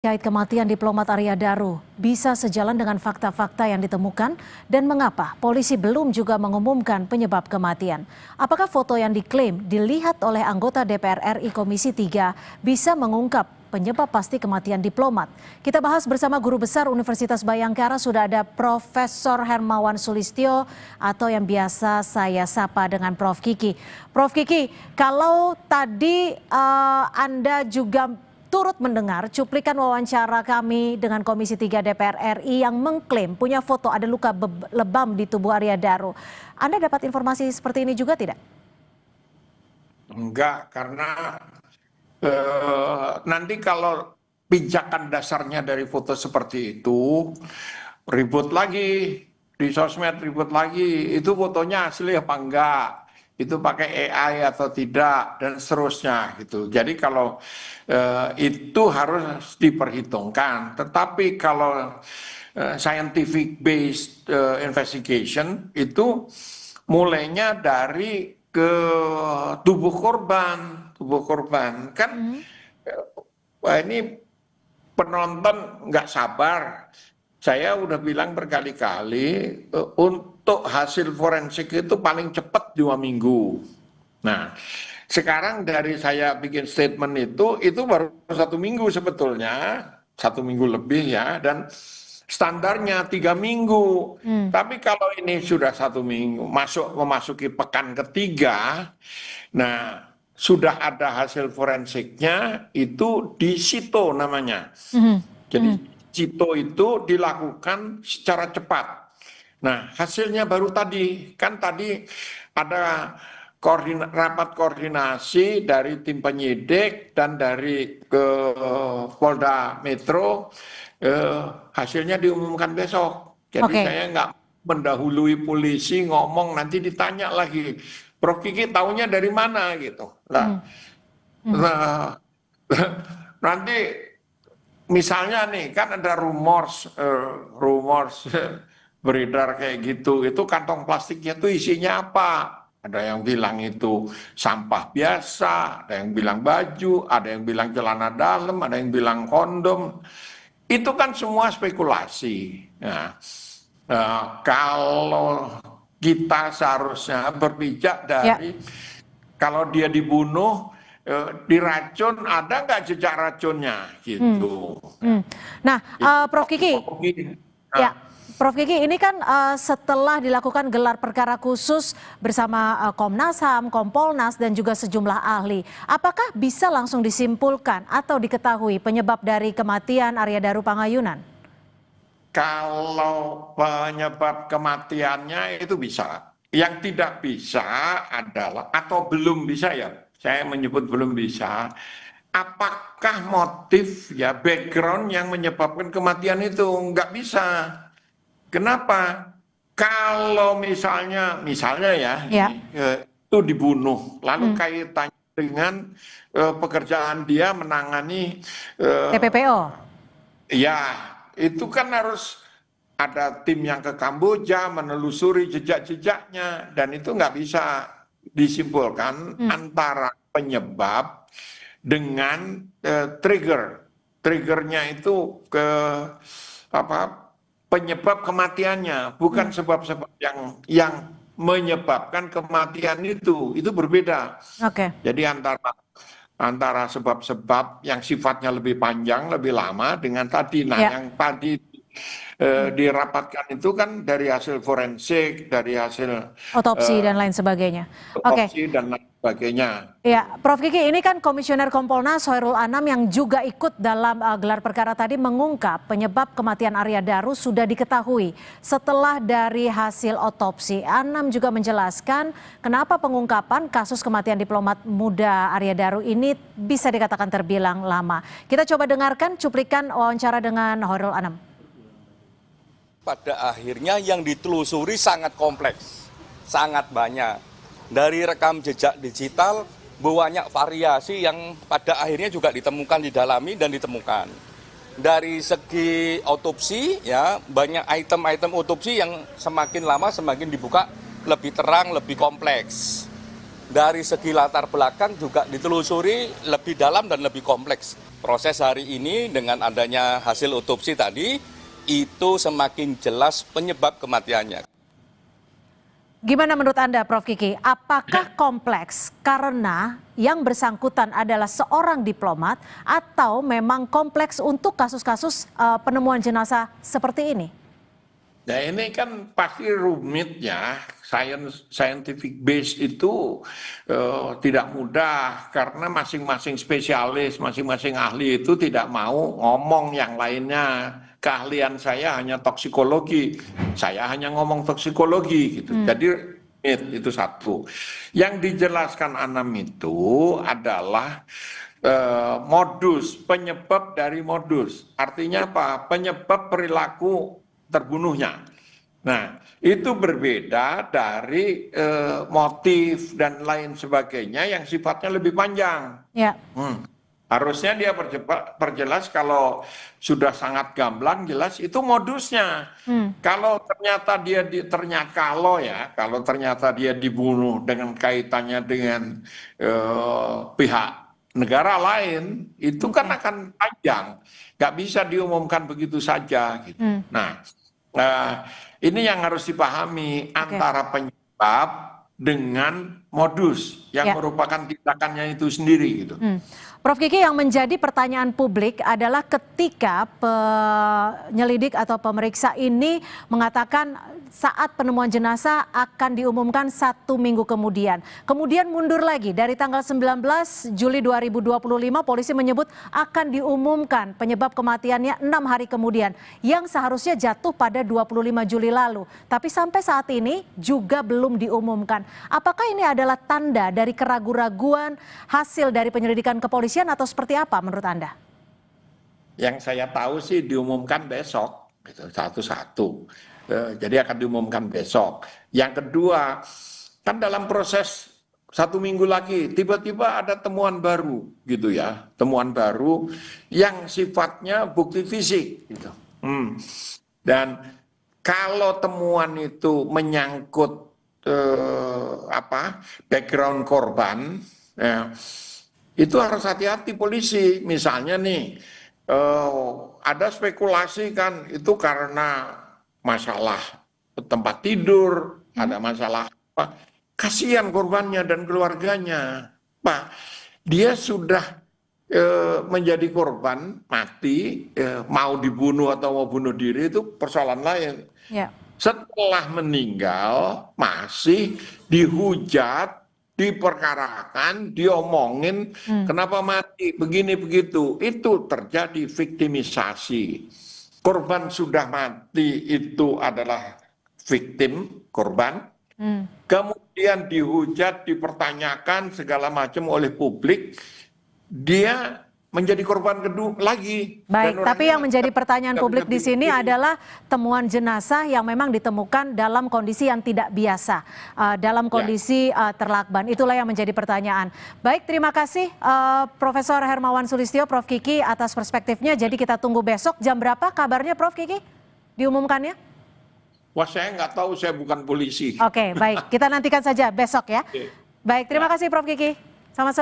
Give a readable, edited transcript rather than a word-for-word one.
Terkait kematian diplomat Arya Daru bisa sejalan dengan fakta-fakta yang ditemukan dan mengapa polisi belum juga mengumumkan penyebab kematian. Apakah foto yang diklaim dilihat oleh anggota DPR RI Komisi 3 bisa mengungkap penyebab pasti kematian diplomat? Kita bahas bersama Guru Besar Universitas Bhayangkara, sudah ada Profesor Hermawan Sulistyo atau yang biasa saya sapa dengan Prof. Kiki. Prof. Kiki, kalau tadi Anda juga turut mendengar cuplikan wawancara kami dengan Komisi 3 DPR RI yang mengklaim punya foto ada luka lebam di tubuh Arya Daru. Anda dapat informasi seperti ini juga tidak? Enggak, karena nanti kalau pijakan dasarnya dari foto seperti itu, ribut lagi di sosmed, ribut lagi, itu fotonya asli apa enggak? Itu pakai AI atau tidak, dan seterusnya gitu. Jadi kalau itu harus diperhitungkan. Tetapi kalau scientific based investigation itu mulainya dari ke tubuh korban kan. Wah, ini penonton nggak sabar. Saya udah bilang berkali-kali untuk hasil forensik itu paling cepat 2 minggu. Nah, sekarang dari saya bikin statement itu baru 1 minggu sebetulnya, 1 minggu lebih ya, dan standarnya 3 minggu. Tapi kalau ini sudah 1 minggu, memasuki pekan ketiga, nah sudah ada hasil forensiknya, itu di sito namanya. Jadi sito itu dilakukan secara cepat. Nah, hasilnya baru tadi, kan tadi ada rapat koordinasi dari tim penyidik dan dari Polda Metro, hasilnya diumumkan besok. Jadi saya nggak mendahului polisi ngomong, nanti ditanya lagi, Prof. Kiki taunya dari mana gitu. Nah, nanti misalnya nih, kan ada rumors beredar kayak gitu, itu kantong plastiknya tuh isinya apa? Ada yang bilang itu sampah biasa, ada yang bilang baju, ada yang bilang celana dalam, ada yang bilang kondom. Itu kan semua spekulasi. Nah, kalau kita seharusnya berpijak dari kalau dia dibunuh, diracun, ada nggak jejak racunnya gitu. Nah, Prof. Kiki, ya, Prof. Kiki, ini kan setelah dilakukan gelar perkara khusus bersama Komnas HAM, Kompolnas, dan juga sejumlah ahli, apakah bisa langsung disimpulkan atau diketahui penyebab dari kematian Arya Daru Pangayunan? Kalau penyebab kematiannya itu bisa. Yang tidak bisa adalah, atau belum bisa ya, saya menyebut belum bisa, apakah motif ya background yang menyebabkan kematian itu? Nggak bisa. Kenapa? Kalau misalnya ya, itu dibunuh, lalu kaitannya dengan pekerjaan dia menangani TPPO. Ya, itu kan harus ada tim yang ke Kamboja menelusuri jejak-jejaknya, dan itu nggak bisa disimpulkan antara penyebab dengan trigger. Triggernya itu ke penyebab kematiannya, bukan sebab-sebab yang menyebabkan kematian itu berbeda. Jadi antara sebab-sebab yang sifatnya lebih panjang, lebih lama dengan tadi. Nah, yang tadi dirapatkan itu kan dari hasil forensik, dari hasil otopsi dan lain sebagainya. Otopsi dan lain sebagainya. Ya, Prof. Kiki, ini kan Komisioner Kompolnas Hoirul Anam yang juga ikut dalam gelar perkara tadi mengungkap penyebab kematian Arya Daru sudah diketahui setelah dari hasil otopsi. Anam juga menjelaskan kenapa pengungkapan kasus kematian diplomat muda Arya Daru ini bisa dikatakan terbilang lama. Kita coba dengarkan cuplikan wawancara dengan Hoirul Anam. Pada akhirnya yang ditelusuri sangat kompleks, sangat banyak. Dari rekam jejak digital, banyak variasi yang pada akhirnya juga ditemukan, didalami dan ditemukan. Dari segi otopsi, ya banyak item-item otopsi yang semakin lama semakin dibuka lebih terang, lebih kompleks. Dari segi latar belakang juga ditelusuri lebih dalam dan lebih kompleks. Proses hari ini dengan adanya hasil otopsi tadi, itu semakin jelas penyebab kematiannya. Gimana menurut Anda, Prof. Kiki? Apakah kompleks karena yang bersangkutan adalah seorang diplomat atau memang kompleks untuk kasus-kasus penemuan jenazah seperti ini? Nah ini kan pasti rumit ya, scientific base itu tidak mudah karena masing-masing spesialis, masing-masing ahli itu tidak mau ngomong yang lainnya. Keahlian saya hanya toksikologi, saya hanya ngomong toksikologi gitu. Jadi itu satu. Yang dijelaskan Anam itu adalah modus, penyebab dari modus. Artinya apa? Penyebab perilaku terbunuhnya. Nah, itu berbeda dari motif dan lain sebagainya yang sifatnya lebih panjang. Ya. Harusnya dia perjelas kalau sudah sangat gamblang jelas itu modusnya. Kalau ternyata kalau ternyata dia dibunuh dengan kaitannya dengan pihak negara lain, itu kan akan panjang, nggak bisa diumumkan begitu saja. Gitu. Nah, ini yang harus dipahami antara penyebab dengan modus yang merupakan tindakannya itu sendiri. Gitu. Prof. Kiki, yang menjadi pertanyaan publik adalah ketika penyelidik atau pemeriksa ini mengatakan saat penemuan jenazah akan diumumkan 1 minggu kemudian. Kemudian mundur lagi dari tanggal 19 Juli 2025 polisi menyebut akan diumumkan penyebab kematiannya 6 hari kemudian yang seharusnya jatuh pada 25 Juli lalu. Tapi sampai saat ini juga belum diumumkan. Apakah ini adalah tanda dari keraguan-raguan hasil dari penyelidikan kepolisian atau seperti apa menurut Anda? Yang saya tahu sih diumumkan besok, gitu, satu-satu. Jadi akan diumumkan besok. Yang kedua, kan dalam proses 1 minggu lagi, tiba-tiba ada temuan baru, gitu ya, temuan baru yang sifatnya bukti fisik, gitu. Dan kalau temuan itu menyangkut background korban, itu harus hati-hati polisi. Misalnya nih, ada spekulasi kan itu karena masalah tempat tidur, ada masalah apa. Kasihan korbannya dan keluarganya. Pak, dia sudah menjadi korban, mati, mau dibunuh atau mau bunuh diri itu persoalan lain. Ya. Setelah meninggal masih dihujat, diperkarakan, diomongin kenapa mati, begini begitu. Itu terjadi viktimisasi. Korban sudah mati itu adalah victim, korban. Kemudian dihujat, dipertanyakan segala macam oleh publik. Dia menjadi korban kedua lagi. Baik, tapi yang menjadi pertanyaan publik di sini adalah temuan jenazah yang memang ditemukan dalam kondisi yang tidak biasa, dalam kondisi terlakban. Itulah yang menjadi pertanyaan. Baik, terima kasih Profesor Hermawan Sulistyo, Prof. Kiki atas perspektifnya. Jadi kita tunggu besok jam berapa kabarnya Prof. Kiki diumumkannya? Wah, saya nggak tahu, saya bukan polisi. Oke, baik. Kita nantikan saja besok ya. Baik, terima kasih Prof. Kiki. Sama-sama.